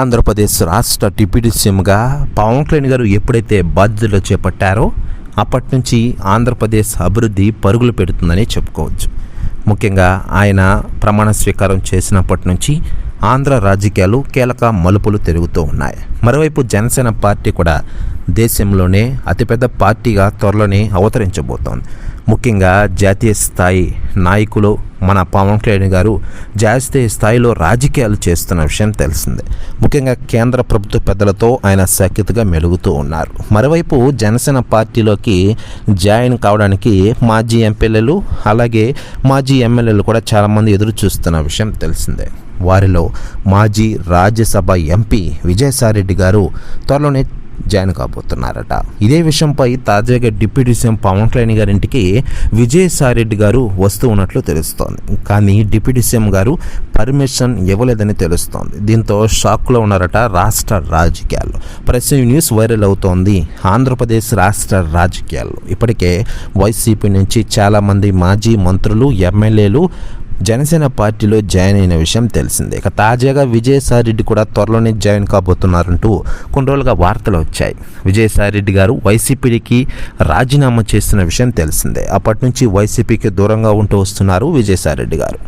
ఆంధ్రప్రదేశ్ రాష్ట్ర డిప్యూటీ సీఎంగా పవన్ కళ్యాణ్ గారు ఎప్పుడైతే బాధ్యతలు చేపట్టారో అప్పటి నుంచి ఆంధ్రప్రదేశ్ అభివృద్ధి పరుగులు పెడుతుందని చెప్పుకోవచ్చు. ముఖ్యంగా ఆయన ప్రమాణ స్వీకారం చేసినప్పటి నుంచి ఆంధ్ర రాజకీయాలు కీలక మలుపులు తిరుగుతూ ఉన్నాయి. మరోవైపు జనసేన పార్టీ కూడా దేశంలోనే అతిపెద్ద పార్టీగా త్వరలోనే అవతరించబోతోంది. ముఖ్యంగా జాతీయ స్థాయి నాయకులు మన పవన్ కళ్యాణ్ గారు జాతీయ స్థాయిలో రాజకీయాలు చేస్తున్న విషయం తెలిసిందే. ముఖ్యంగా కేంద్ర ప్రభుత్వ పెద్దలతో ఆయన సఖ్యతగా మెలుగుతూ ఉన్నారు. మరోవైపు జనసేన పార్టీలోకి జాయిన్ కావడానికి మాజీ ఎంపీలు అలాగే మాజీ ఎమ్మెల్యేలు కూడా చాలామంది ఎదురు చూస్తున్న విషయం తెలిసిందే. వారిలో మాజీ రాజ్యసభ ఎంపీ విజయసాయిరెడ్డి గారు త్వరలోనే జాయిన్ కాబోతున్నారట. ఇదే విషయంపై తాజాగా డిప్యూటీ సీఎం పవన్ కళ్యాణ్ గారింటికి విజయసాయిరెడ్డి గారు వస్తూ ఉన్నట్లు తెలుస్తోంది. కానీ డిప్యూటీ సీఎం గారు పర్మిషన్ ఇవ్వలేదని తెలుస్తోంది. దీంతో షాక్లో ఉన్నారట రాష్ట్ర రాజకీయాల్లో. ప్రస్తుతం న్యూస్ వైరల్ అవుతోంది ఆంధ్రప్రదేశ్ రాష్ట్ర రాజకీయాల్లో. ఇప్పటికే వైసీపీ నుంచి చాలామంది మాజీ మంత్రులు ఎమ్మెల్యేలు జనసేన పార్టీలో జాయిన్ అయిన విషయం తెలిసిందే. ఇక తాజాగా విజయసాయిరెడ్డి కూడా త్వరలోనే జాయిన్ కాబోతున్నారంటూ కొన్ని రోజులుగా వార్తలు వచ్చాయి. విజయసాయిరెడ్డి గారు వైసీపీకి రాజీనామా చేస్తున్న విషయం తెలిసిందే. అప్పటి నుంచి వైసీపీకి దూరంగా ఉంటూ వస్తున్నారు విజయసాయిరెడ్డి గారు.